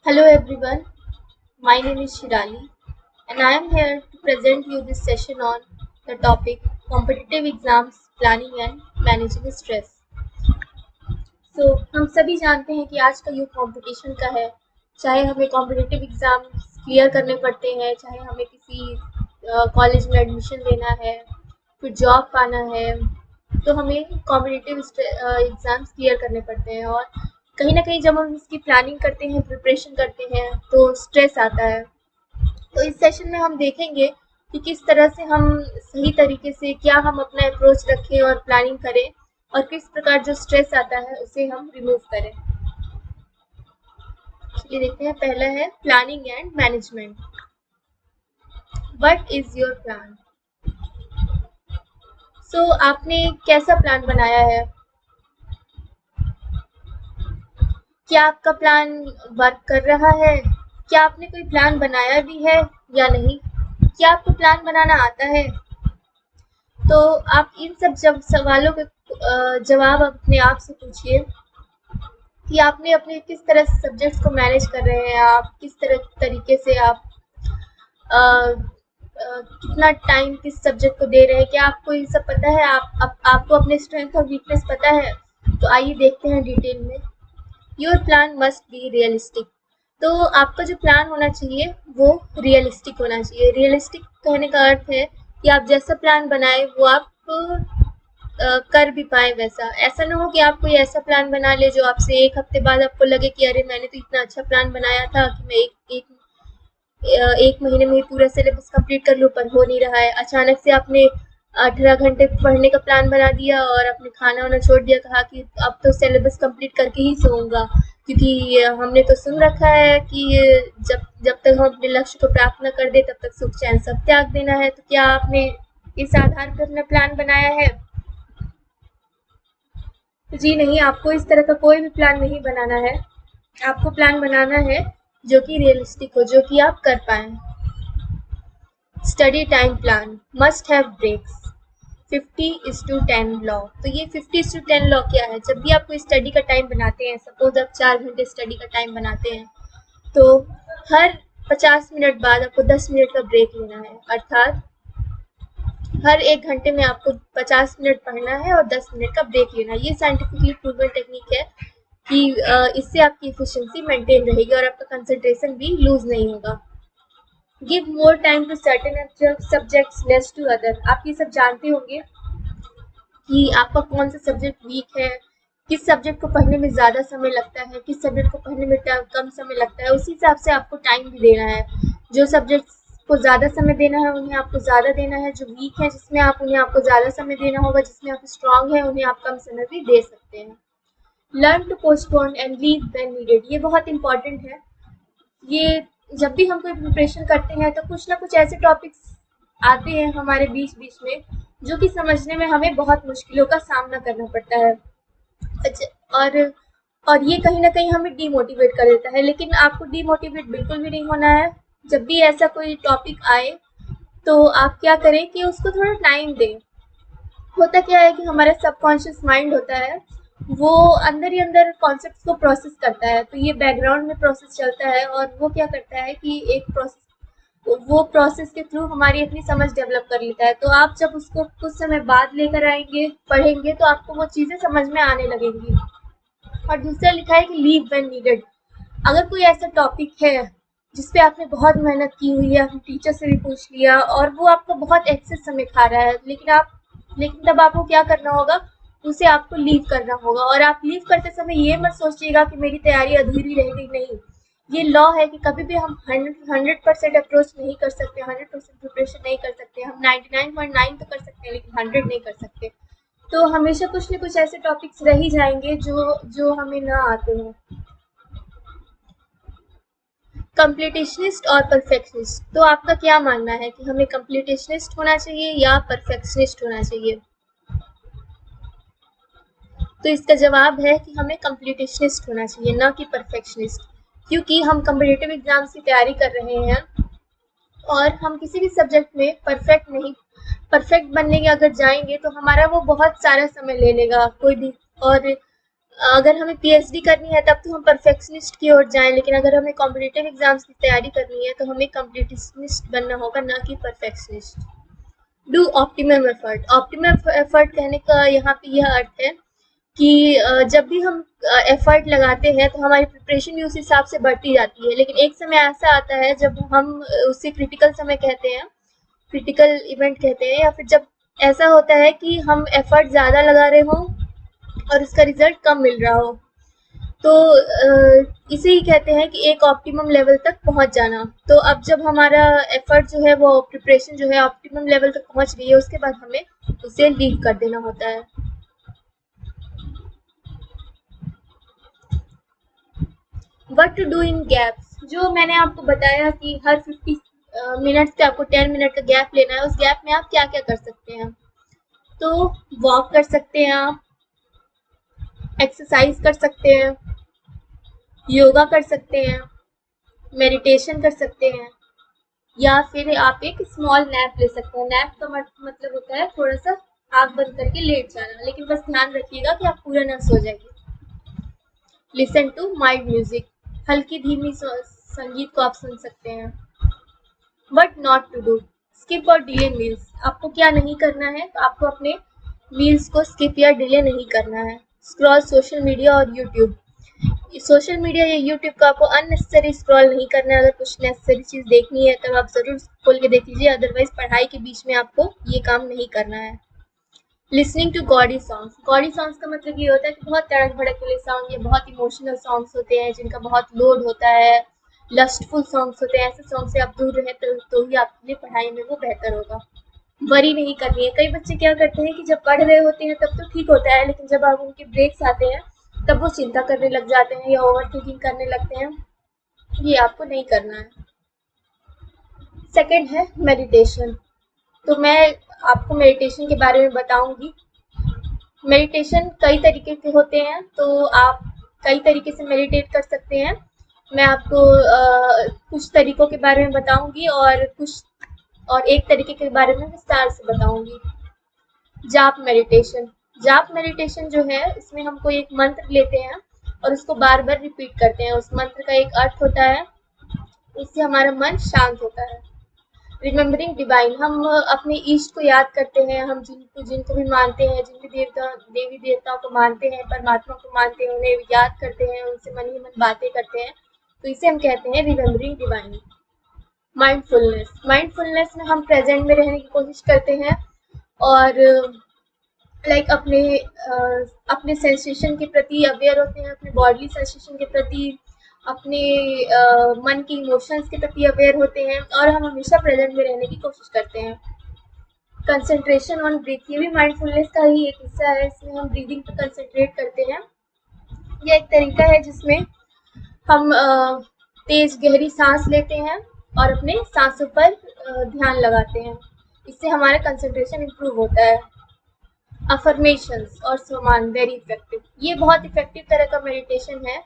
Hello everyone, my name is Shirali and I am here to present you this session on the topic competitive exams, planning and managing stress. हम सभी जानते हैं कि आज का युग कंपटीशन का है। चाहे हमें कॉम्पिटिटिव एग्जाम क्लियर करने पड़ते हैं, चाहे हमें किसी कॉलेज में एडमिशन लेना है, फिर जॉब पाना है, तो हमें कॉम्पिटिटिव एग्जाम्स क्लियर करने पड़ते हैं। और कहीं ना कहीं जब हम इसकी प्लानिंग करते हैं, प्रिपरेशन करते हैं, तो स्ट्रेस आता है। तो इस सेशन में हम देखेंगे कि किस तरह से हम सही तरीके से क्या हम अपना अप्रोच रखें और प्लानिंग करें, और किस प्रकार जो स्ट्रेस आता है उसे हम रिमूव करें। चलिए देखते हैं। पहला है planning and management. What is your plan? आपने कैसा प्लान बनाया है? क्या आपका प्लान वर्क कर रहा है? क्या आपने कोई प्लान बनाया भी है या नहीं? क्या आपको प्लान बनाना आता है? तो आप इन सब सवालों के जवाब अपने आप से पूछिए कि आपने अपने किस तरह से सब्जेक्ट्स को मैनेज कर रहे हैं, आप किस तरीके से आप कितना टाइम किस सब्जेक्ट को दे रहे हैं, क्या आपको ये सब पता है? आपको अपने स्ट्रेंथ और वीकनेस पता है? तो आइए देखते हैं डिटेल में। Your plan must be realistic. तो आपका जो प्लान होना चाहिए वो रियलिस्टिक होना चाहिए। रियलिस्टिक कहने का अर्थ है कि आप जैसा प्लान बनाए वो आप कर भी पाए वैसा। ऐसा ना हो कि आप कोई ऐसा प्लान बना ले जो आपसे एक हफ्ते बाद आपको लगे कि अरे मैंने तो इतना अच्छा प्लान बनाया था कि मैं एक महीने में ही पूरा सिलेबस कंप्लीट कर लूँ, पर हो नहीं रहा है। अचानक से आपने 18 घंटे पढ़ने का प्लान बना दिया और अपने खाना वाना छोड़ दिया, कहा कि अब तो सिलेबस कंप्लीट करके ही सोऊंगा, क्योंकि हमने तो सुन रखा है कि जब जब तक हम अपने लक्ष्य को प्राप्त न कर दे तब तक सुख चैन सब त्याग देना है। तो क्या आपने इस आधार पर अपना प्लान बनाया है? जी नहीं, आपको इस तरह का कोई भी प्लान नहीं बनाना है। आपको प्लान बनाना है जो कि रियलिस्टिक हो, जो कि आप कर पाए। Study time plan must have breaks. 50:10 law. तो ये 50:10 लॉ क्या है? जब भी आप कोई स्टडी का टाइम बनाते हैं, सपोज आप 4 घंटे स्टडी का टाइम बनाते हैं, तो हर 50 मिनट बाद आपको 10 मिनट का ब्रेक लेना है। अर्थात हर 1 घंटे में आपको 50 मिनट पढ़ना है और 10 मिनट का ब्रेक लेना है। ये साइंटिफिकली प्रूवन टेक्निक है कि इससे आपकी एफिशिएंसी मेंटेन रहेगी और आपका कंसंट्रेशन भी लूज नहीं होगा। Give more time to certain subjects less to other. आप ये सब जानते होंगे कि आपका कौन सा सब्जेक्ट वीक है, किस सब्जेक्ट को पढ़ने में ज़्यादा समय लगता है, किस सब्जेक्ट को पढ़ने में कम समय लगता है। उसी हिसाब से आपको टाइम भी देना है। जो सब्जेक्ट्स को ज़्यादा समय देना है उन्हें आपको ज़्यादा देना है, जो वीक है जिसमें उन्हें आपको ज़्यादा समय देना होगा, जिसमें आप स्ट्रांग है उन्हें आप कम समय भी दे सकते हैं। Learn to postpone and leave when needed. ये बहुत इंपॉर्टेंट है। ये जब भी हम कोई प्रिपरेशन करते हैं तो कुछ ना कुछ ऐसे टॉपिक्स आते हैं हमारे बीच बीच में जो कि समझने में हमें बहुत मुश्किलों का सामना करना पड़ता है। अच्छा, और ये कहीं ना कहीं हमें डीमोटिवेट कर देता है, लेकिन आपको डीमोटिवेट बिल्कुल भी नहीं होना है। जब भी ऐसा कोई टॉपिक आए तो आप क्या करें कि उसको थोड़ा टाइम दें। होता क्या है कि हमारा सबकॉन्शियस माइंड होता है, वो अंदर ही अंदर कॉन्सेप्ट्स को प्रोसेस करता है। तो ये बैकग्राउंड में प्रोसेस चलता है और वो क्या करता है कि वो प्रोसेस के थ्रू हमारी अपनी समझ डेवलप कर लेता है। तो आप जब उसको कुछ समय बाद लेकर आएंगे, पढ़ेंगे, तो आपको वो चीज़ें समझ में आने लगेंगी। और दूसरा लिखा है कि लीव व्हेन नीडेड। अगर कोई ऐसा टॉपिक है जिस पे आपने बहुत मेहनत की हुई है, अपने टीचर से भी पूछ लिया और वो आपको बहुत एक्सेस समय खा रहा है, लेकिन तब आपको क्या करना होगा? उसे आपको लीव करना होगा। और आप लीव करते समय ये मत सोचिएगा कि मेरी तैयारी अधूरी रह गई। नहीं, ये लॉ है कि कभी भी हम 100% अप्रोच नहीं कर सकते, 100% प्रिपरेशन नहीं कर सकते। हम 99.9 तो कर सकते हैं, लेकिन 100 नहीं कर सकते। तो हमेशा कुछ न कुछ ऐसे टॉपिक्स रह ही जाएंगे जो हमें ना आते हों। कंप्लीटिशनिस्ट और परफेक्शनिस्ट। तो आपका क्या मानना है कि हमें कंप्लीटिशनिस्ट होना चाहिए या परफेक्शनिस्ट होना चाहिए? तो इसका जवाब है कि हमें कंप्लीटिशनिस्ट होना चाहिए, ना कि परफेक्शनिस्ट। क्योंकि हम कॉम्पिटिटिव एग्जाम्स की तैयारी कर रहे हैं और हम किसी भी सब्जेक्ट में परफेक्ट बनने के अगर जाएंगे तो हमारा वो बहुत सारा समय ले लेगा। कोई भी और अगर हमें पीएचडी करनी है तब तो हम परफेक्शनिस्ट की ओर जाएं, लेकिन अगर हमें कॉम्पिटिटिव एग्जाम्स की तैयारी करनी है तो हमें कम्प्लीटिस्ट बनना होगा, ना कि perfectionist. Do optimum effort. Optimum effort कहने का यहाँ पे यह अर्थ है कि जब भी हम एफर्ट लगाते हैं तो हमारी प्रिपरेशन भी उस हिसाब से बढ़ती जाती है, लेकिन एक समय ऐसा आता है जब हम उसे क्रिटिकल समय कहते हैं, क्रिटिकल इवेंट कहते हैं, या फिर जब ऐसा होता है कि हम एफर्ट ज़्यादा लगा रहे हों और उसका रिजल्ट कम मिल रहा हो, तो इसे ही कहते हैं कि एक ऑप्टिमम लेवल तक पहुंच जाना। तो अब जब हमारा एफर्ट जो है, वो प्रिपरेशन जो है ऑप्टिमम लेवल तक पहुंच गई है, उसके बाद हमें उसे लीव कर देना होता है। What to do in gaps. जो मैंने आपको बताया कि हर 50 मिनट्स पे आपको 10 मिनट का गैप लेना है, उस गैप में आप क्या क्या कर सकते हैं। तो वॉक कर सकते हैं, आप एक्सरसाइज कर सकते हैं, योगा कर सकते हैं, मेडिटेशन कर सकते हैं, या फिर आप एक स्मॉल नैप ले सकते हैं। नैप का मतलब होता है थोड़ा सा आँख बंद करके लेट जाना, लेकिन बस ध्यान रखिएगा कि आप पूरा ना सो जाइए। Listen to mild music. हल्की धीमी संगीत को आप सुन सकते हैं। But not to do. Skip और डिले मील्स। आपको क्या नहीं करना है, तो आपको अपने मील्स को स्किप या डिले नहीं करना है। स्क्रॉल सोशल मीडिया और यूट्यूब। सोशल मीडिया या यूट्यूब का आपको अननेसेसरी स्क्रॉल नहीं करना है। अगर कुछ नेसेसरी चीज़ देखनी है तब आप ज़रूर खोल के देख लीजिए, अदरवाइज पढ़ाई के बीच में आपको ये काम नहीं करना है। Listening to gaudy songs. Gaudy songs का मतलब ये होता है कि बहुत तड़क भड़क वाले सॉन्ग या बहुत इमोशनल सॉन्ग्स होते हैं जिनका बहुत लोड होता है, लस्टफुल सॉन्ग्स होते हैं। ऐसे सॉन्ग से आप दूर रहें तो ही आपके लिए पढ़ाई में वो बेहतर होगा। वरी नहीं करनी है। कई बच्चे क्या करते हैं कि जब पढ़ रहे होते हैं तब तो ठीक होता है, लेकिन जब आप उनके ब्रेक्स आते हैं तब वो चिंता करने लग जाते हैं या ओवर थिंकिंग करने लगते हैं। ये आपको नहीं करना है। सेकंड है मेडिटेशन। तो मैं आपको मेडिटेशन के बारे में बताऊंगी। मेडिटेशन कई तरीके के होते हैं, तो आप कई तरीके से मेडिटेट कर सकते हैं। मैं आपको कुछ तरीकों के बारे में बताऊंगी और एक तरीके के बारे में विस्तार से बताऊंगी। जाप मेडिटेशन। जाप मेडिटेशन जो है, इसमें हम कोई एक मंत्र लेते हैं और उसको बार बार रिपीट करते हैं। उस मंत्र का एक अर्थ होता है, इससे हमारा मन शांत होता है। Remembering divine. हम अपने ईष्ट को याद करते हैं। हम जिनको भी मानते हैं, जिन भी देवी देवताओं को मानते हैं, परमात्मा को मानते हैं, उन्हें याद करते हैं, उनसे मन ही मन बातें करते हैं, तो इसे हम कहते हैं रिमेम्बरिंग डिवाइन। माइंडफुलनेस। माइंडफुलनेस में हम प्रेजेंट में रहने की कोशिश करते हैं और अपने सेंसेशन के प्रति अवेयर होते हैं, अपने बॉडी सेंसेशन के प्रति, अपने मन के इमोशंस के प्रति अवेयर होते हैं, और हम हमेशा प्रेजेंट में रहने की कोशिश करते हैं। Concentration on breath. ये भी माइंडफुलनेस का ही एक हिस्सा है। इसमें हम ब्रीदिंग पर कंसंट्रेट करते हैं। यह एक तरीका है जिसमें हम तेज गहरी सांस लेते हैं और अपने सांसों पर ध्यान लगाते हैं। इससे हमारा कंसंट्रेशन इम्प्रूव होता है। अफर्मेशंस और सम्मान, वेरी इफेक्टिव। ये बहुत इफेक्टिव तरह का मेडिटेशन है।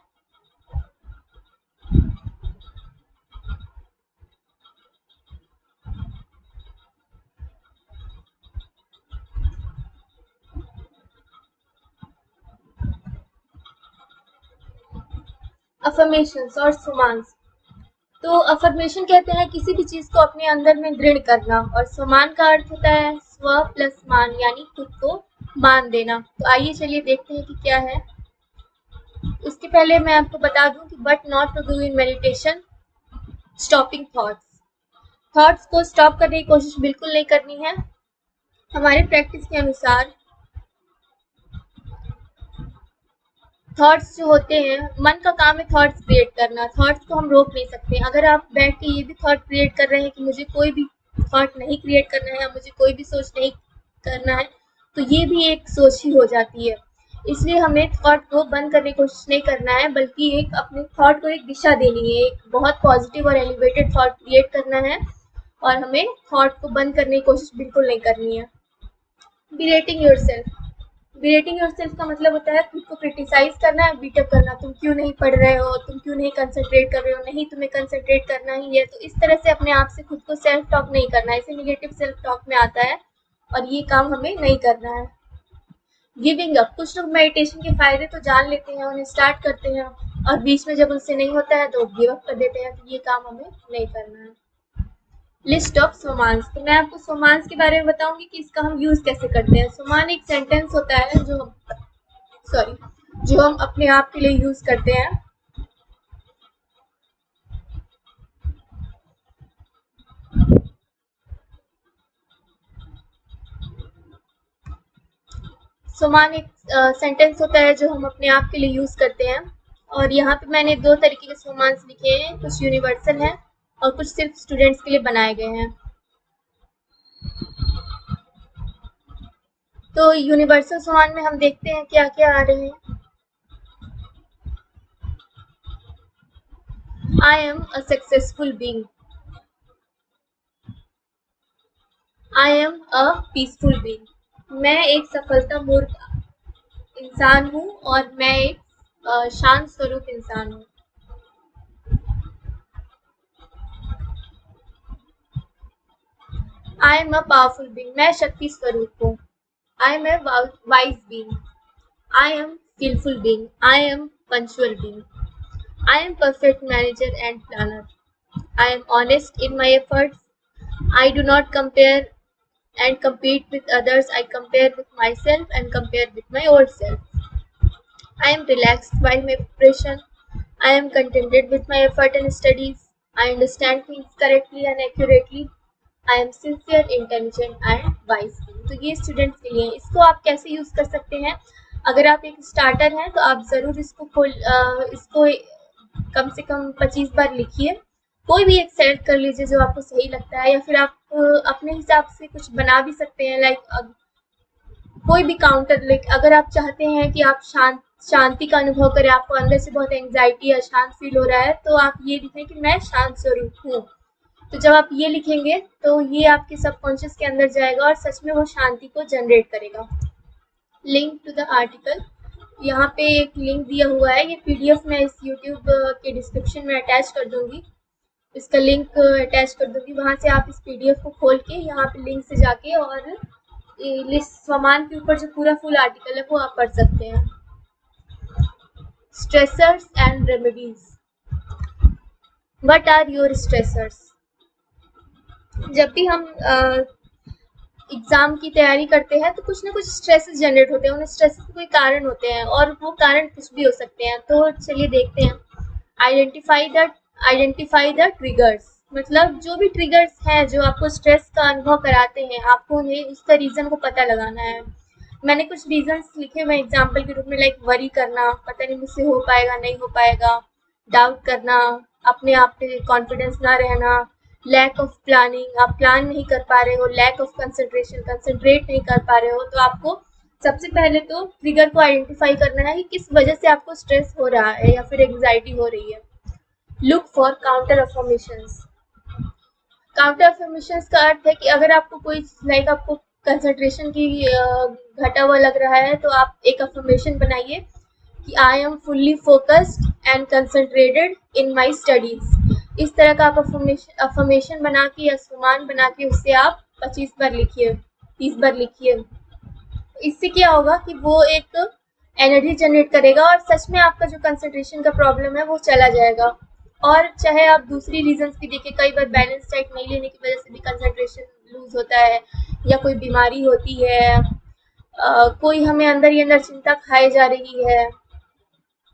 अफर्मेशंस और सुमान्स। तो अफर्मेशन कहते हैं किसी भी चीज को अपने अंदर में दृढ़ करना, और सम्मान का अर्थ होता है स्व प्लस मान, यानी खुद को मान देना। तो आइए चलिए देखते हैं कि क्या है। उसके पहले मैं आपको बता दूं कि but not to do in meditation. Stopping thoughts. Thoughts को स्टॉप करने की कोशिश बिल्कुल नहीं करनी है। हमारे प्रैक्टिस के अनुसार थॉट्स जो होते हैं, मन का काम है थॉट्स क्रिएट करना। थॉट्स को हम रोक नहीं सकते। अगर आप बैठ के ये भी थॉट क्रिएट कर रहे हैं कि मुझे कोई भी थॉट नहीं क्रिएट करना है या मुझे कोई भी सोच नहीं करना है, तो ये भी एक सोच ही हो जाती है। इसलिए हमें थॉट को बंद करने की कोशिश नहीं करना है, बल्कि एक अपने थॉट को एक दिशा देनी है। एक बहुत पॉजिटिव और एलिवेटेड थॉट क्रिएट करना है, और हमें थॉट को बंद करने की कोशिश बिल्कुल नहीं करनी है। बिरेटिंग योरसेल्फ। बिरेटिंग योरसेल्फ का मतलब होता है खुद को क्रिटिसाइज करना है, बीटअप करना। तुम क्यों नहीं पढ़ रहे हो, तुम क्यों नहीं कंसंट्रेट कर रहे हो, नहीं तुम्हें कंसंट्रेट करना ही है। तो इस तरह से अपने आप से खुद को सेल्फ टॉक नहीं करना है। इसे निगेटिव सेल्फ टॉक में आता है और ये काम हमें नहीं करना है। गिविंग अप, कुछ लोग मेडिटेशन के फायदे तो जान लेते हैं, उन्हें स्टार्ट करते हैं और बीच में जब उनसे नहीं होता है तो गिव अप कर देते हैं, तो ये काम हमें नहीं करना है। लिस्ट ऑफ सोमान्स, तो मैं आपको सोमान्स के बारे में बताऊंगी कि इसका हम यूज कैसे करते हैं। सोमान एक सेंटेंस होता है जो हम अपने आप के लिए यूज करते हैं। सोमान एक सेंटेंस होता है जो हम अपने आप के लिए यूज करते हैं। और यहाँ पे मैंने दो तरीके के सोमान्स लिखे हैं, कुछ यूनिवर्सल हैं और कुछ सिर्फ स्टूडेंट्स के लिए बनाए गए हैं। तो यूनिवर्सल सोमान में हम देखते हैं क्या क्या आ रहे हैं। I am a successful being. I am a peaceful being. मैं एक सफलता मूर्ख इंसान हूँ और मैं एक शांत स्वरूप इंसान हूँ। I am a powerful being. मैं शक्ति स्वरूप हूँ। I am a wise being. I am skillful being. I am punctual being. I am perfect manager and planner. I am honest in my efforts. I do not compare and compete with others. I compare with myself and compare with my old self. I am relaxed while my preparation. I am contented with my effort and studies. I understand things correctly and accurately. I am sincere, intelligent and wise. तो ये students के लिए। इसको आप कैसे use कर सकते हैं? अगर आप एक स्टार्टर हैं तो आप जरूर इसको कम से कम 25 बार लिखिए। कोई भी एक सेलेक्ट कर लीजिए जो आपको सही लगता है, या फिर आप अपने हिसाब से कुछ बना भी सकते हैं। लाइक कोई भी काउंटर, लाइक अगर आप चाहते हैं कि आप शांति का अनुभव करें, आपको अंदर से बहुत एंग्जाइटी या शांत फील हो रहा है, तो आप ये लिखें कि मैं शांत स्वरूप हूँ। तो जब आप ये लिखेंगे तो ये आपके सबकॉन्शियस के अंदर जाएगा और सच में वो शांति को जनरेट करेगा। लिंक टू द आर्टिकल, यहाँ पे एक लिंक दिया हुआ है, ये पीडीएफ मैं इस यूट्यूब के डिस्क्रिप्शन में अटैच कर दूंगी, इसका लिंक अटैच कर दूंगी। वहाँ से आप इस पीडीएफ को खोल के यहाँ पे लिंक से जाके और सोमान के ऊपर जो पूरा फुल आर्टिकल है वो आप पढ़ सकते हैं। Stressors and remedies. What are your stressors? जब भी हम एग्जाम की तैयारी करते हैं तो कुछ ना कुछ स्ट्रेसेस जनरेट होते हैं, उन स्ट्रेसेस के कोई कारण होते हैं और वो कारण कुछ भी हो सकते हैं। तो चलिए देखते हैं। आइडेंटिफाई द ट्रिगर्स, मतलब जो भी ट्रिगर्स हैं जो आपको स्ट्रेस का अनुभव कराते हैं, आपको उन्हें उसका रीज़न को पता लगाना है। मैंने कुछ रीजंस लिखे हुए एग्जाम्पल के रूप में, लाइक वरी करना, पता नहीं मुझसे हो पाएगा नहीं हो पाएगा, डाउट करना, अपने आप पे कॉन्फिडेंस ना रहना, लैक ऑफ प्लानिंग, आप प्लान नहीं कर पा रहे हो, लैक ऑफ कंसंट्रेशन, कंसंट्रेट नहीं कर पा रहे हो। तो आपको सबसे पहले तो ट्रिगर को आइडेंटिफाई करना है कि किस वजह से आपको स्ट्रेस हो रहा है या फिर एंग्जाइटी हो रही है। Look for counter affirmations. Counter affirmations का अर्थ है कि अगर आपको कोई लाइक आपको कंसंट्रेशन की घटा हुआ लग रहा है तो आप एक अफर्मेशन बनाइए कि I am fully focused and concentrated in my studies. इस तरह का आप अफर्मेशन बना के या सुमान बना के उससे आप 25 बार लिखिए, 30 बार लिखिए। इससे क्या होगा कि वो एक एनर्जी जनरेट करेगा और सच में आपका जो कंसंट्रेशन का प्रॉब्लम है वो चला जाएगा। और चाहे आप दूसरी रीजंस भी देखें, कई बार बैलेंस डाइट नहीं लेने की वजह से भी कंसंट्रेशन लूज होता है, या कोई बीमारी होती है, कोई हमें अंदर ही अंदर चिंता खाई जा रही है,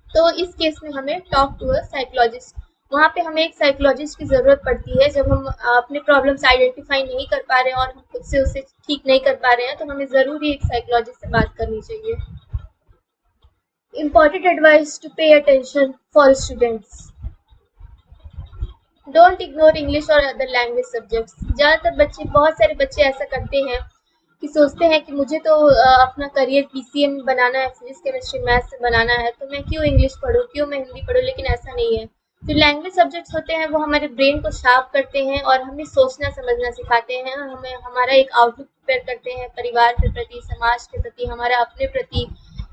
तो इस केस में हमें टॉक टू अ साइकोलॉजिस्ट, वहाँ पे हमें एक साइकोलॉजिस्ट की ज़रूरत पड़ती है। जब हम अपने प्रॉब्लम्स आइडेंटिफाई नहीं कर पा रहे हैं और हम खुद से उसे ठीक नहीं कर पा रहे हैं, तो हमें ज़रूर ही एक साइकोलॉजिस्ट से बात करनी चाहिए। Important advice to pay attention for students. Don't ignore English और अदर लैंग्वेज सब्जेक्ट्स। ज़्यादातर बहुत सारे बच्चे ऐसा करते हैं कि सोचते हैं कि मुझे तो अपना करियर पीसीएम बनाना है, फिजिक्स केमिस्ट्री मैथ्स से बनाना है, तो मैं क्यों इंग्लिश पढूं, क्यों मैं हिंदी पढूं। लेकिन ऐसा नहीं है। जो लैंग्वेज सब्जेक्ट्स होते हैं वो हमारे ब्रेन को शार्प करते हैं और हमें सोचना समझना सिखाते हैं, हमें हमारा एक आउटलुक प्रिपेयर करते हैं, परिवार के प्रति, समाज के प्रति, हमारा अपने प्रति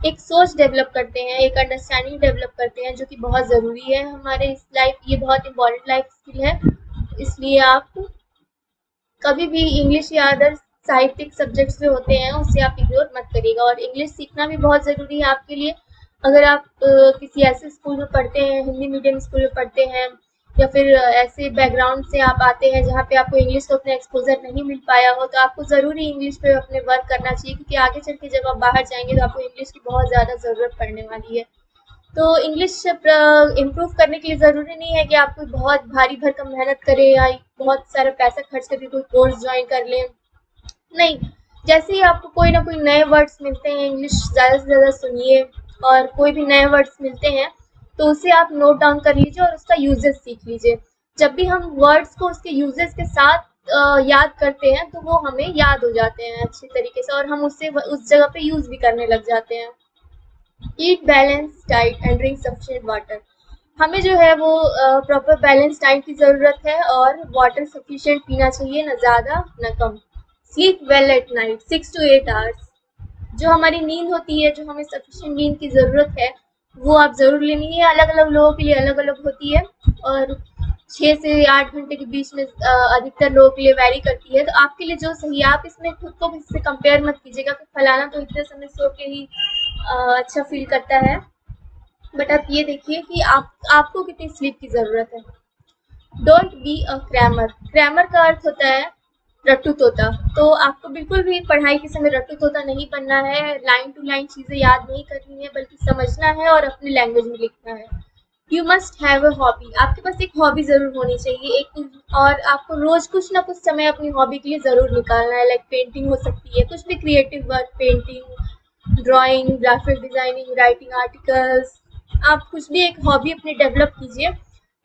एक सोच डेवलप करते हैं, एक अंडरस्टैंडिंग डेवलप करते हैं, जो कि बहुत ज़रूरी है हमारे इस लाइफ, ये बहुत इंपॉर्टेंट लाइफ स्किल है। इसलिए आप कभी भी इंग्लिश या अदर साहित्यिक सब्जेक्ट्स जो होते हैं उससे आप इग्नोर मत करिएगा। और इंग्लिश सीखना भी बहुत ज़रूरी है आपके लिए। अगर आप किसी ऐसे स्कूल में पढ़ते हैं, हिंदी मीडियम स्कूल में पढ़ते हैं, या फिर ऐसे बैकग्राउंड से आप आते हैं जहाँ पे आपको इंग्लिश का उतना एक्सपोजर नहीं मिल पाया हो, तो आपको ज़रूरी इंग्लिश पे अपने वर्क करना चाहिए, क्योंकि आगे चल के जब आप बाहर जाएंगे तो आपको इंग्लिश की बहुत ज़्यादा ज़रूरत पड़ने वाली है। तो इंग्लिश इम्प्रूव करने के लिए ज़रूरी नहीं है कि आप कोई बहुत भारी भरकम मेहनत करें या बहुत सारा पैसा खर्च करके कोई कोर्स ज्वाइन कर लें। नहीं, जैसे ही आपको कोई ना कोई नए वर्ड्स मिलते हैं, इंग्लिश ज़्यादा से ज़्यादा सुनिए, और कोई भी नए वर्ड्स मिलते हैं तो उसे आप नोट डाउन कर लीजिए और उसका यूजेस सीख लीजिए। जब भी हम वर्ड्स को उसके यूजेस के साथ याद करते हैं तो वो हमें याद हो जाते हैं अच्छी तरीके से, और हम उससे उस जगह पे यूज़ भी करने लग जाते हैं। Eat balance diet and drink sufficient water. हमें जो है वो प्रॉपर बैलेंस डाइट की ज़रूरत है, और वाटर सफिशिएंट पीना चाहिए, न ज़्यादा न कम। Sleep well at night 6 to 8 hours. जो हमारी नींद होती है, जो हमें सफिशिएंट नींद की ज़रूरत है, वो आप ज़रूर लेनी है। अलग अलग लोगों के लिए अलग अलग होती है, और 6 से 8 घंटे के बीच में अधिकतर लोगों के लिए वैरी करती है। तो आपके लिए जो सही है, आप इसमें खुद को इससे कंपेयर मत कीजिएगा कि फलाना तो इतने समय सो के ही अच्छा फील करता है। बट आप ये देखिए कि आपको कितनी स्लीप की ज़रूरत है। Don't be a Cramer. Cramer का अर्थ होता है रट्टू तोता। तो आपको बिल्कुल भी पढ़ाई के समय रट्टू तोता नहीं बनना है, लाइन टू लाइन चीज़ें याद नहीं करनी है, बल्कि समझना है और अपनी लैंग्वेज में लिखना है। You must have a hobby. आपके पास एक हॉबी ज़रूर होनी चाहिए एक, और आपको रोज़ कुछ ना कुछ समय अपनी हॉबी के लिए ज़रूर निकालना है। लाइक पेंटिंग हो सकती है, कुछ भी creative work, painting, drawing, graphic designing, writing articles. आप कुछ भी एक हॉबी अपनी डेवलप कीजिए,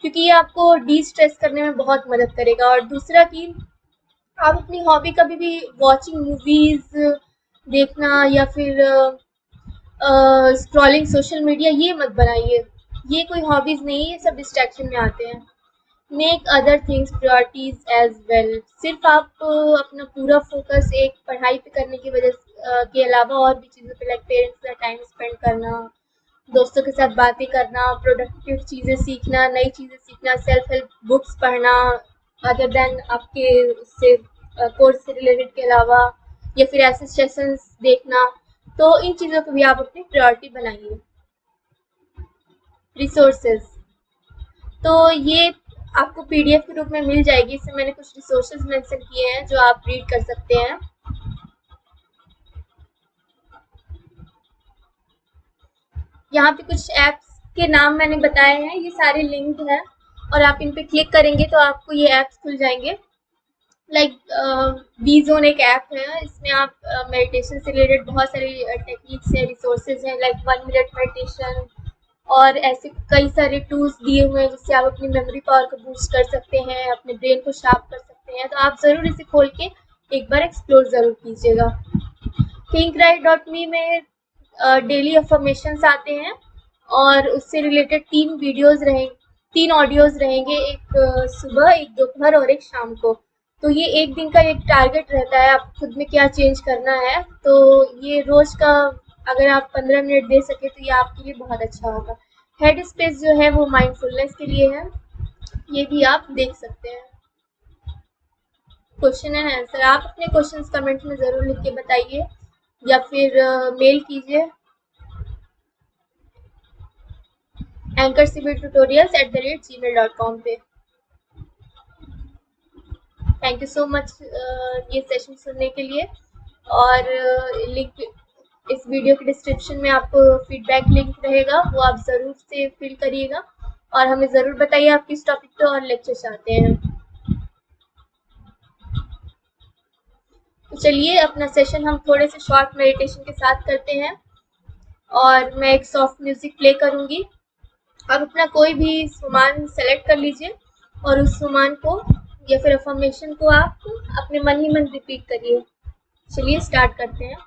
क्योंकि ये आपको डी स्ट्रेस करने में बहुत मदद करेगा। और दूसरा कि आप अपनी हॉबी कभी भी वॉचिंग मूवीज़ देखना या फिर स्क्रॉलिंग सोशल मीडिया ये मत बनाइए। ये कोई हॉबीज़ नहीं है, ये सब डिस्ट्रैक्शन में आते हैं। Make other things priorities as well. सिर्फ आप अपना पूरा फोकस एक पढ़ाई पे करने की वजह के अलावा और भी चीज़ों पे, लाइक पेरेंट्स का टाइम स्पेंड करना, दोस्तों के साथ बातें करना, प्रोडक्टिव चीज़ें सीखना, नई चीज़ें सीखना, सेल्फ हेल्प बुक्स पढ़ना, अदर देन आपके उससे कोर्स से रिलेटेड के अलावा, या फिर ऐसे सेशंस देखना, तो इन चीज़ों को भी आप अपनी प्रायोरिटी बनाइए। रिसोर्सेज, तो ये आपको पीडीएफ के रूप में मिल जाएगी। इसमें मैंने कुछ रिसोर्सेज मेंशन किए हैं जो आप रीड कर सकते हैं। यहाँ पे कुछ ऐप्स के नाम मैंने बताए हैं, ये सारे लिंक्ड हैं, और आप इन पे क्लिक करेंगे तो आपको ये ऐप्स खुल जाएंगे। लाइक बी जोन एक ऐप है, इसमें आप मेडिटेशन से रिलेटेड बहुत सारी टेक्निक्स हैं, रिसोर्सेज हैं, लाइक 1 मिनट मेडिटेशन, और ऐसे कई सारे टूल्स दिए हुए हैं जिससे आप अपनी मेमोरी पावर को बूस्ट कर सकते हैं, अपने ब्रेन को शार्प कर सकते हैं। तो आप ज़रूर इसे खोल के एक बार एक्सप्लोर ज़रूर कीजिएगा। thinkright.me में डेली अफर्मेशंस आते हैं, और उससे रिलेटेड 3 ऑडियोज़ रहेंगे, एक सुबह, एक दोपहर और एक शाम को। तो ये एक दिन का एक टारगेट रहता है, आप खुद में क्या चेंज करना है। तो ये रोज़ का अगर आप 15 मिनट दे सके तो ये आपके लिए बहुत अच्छा होगा। हेड स्पेस जो है वो माइंडफुलनेस के लिए है, ये भी आप देख सकते हैं। क्वेश्चन एंड आंसर, आप अपने क्वेश्चंस कमेंट में ज़रूर लिख के बताइए, या फिर मेल कीजिए anchorcvtutorials@gmail.com पे। थैंक यू सो मच ये सेशन सुनने के लिए। और लिंक इस वीडियो के डिस्क्रिप्शन में आपको फीडबैक लिंक रहेगा, वो आप ज़रूर से फिल करिएगा, और हमें ज़रूर बताइए आप किस टॉपिक पे और लेक्चर चाहते हैं। तो चलिए अपना सेशन हम थोड़े से शॉर्ट मेडिटेशन के साथ करते हैं, और मैं एक सॉफ्ट म्यूज़िक प्ले करूँगी। आप अपना कोई भी सामान सेलेक्ट कर लीजिए, और उस सामान को या फिर अफर्मेशन को आप अपने मन ही मन रिपीट करिए। चलिए स्टार्ट करते हैं।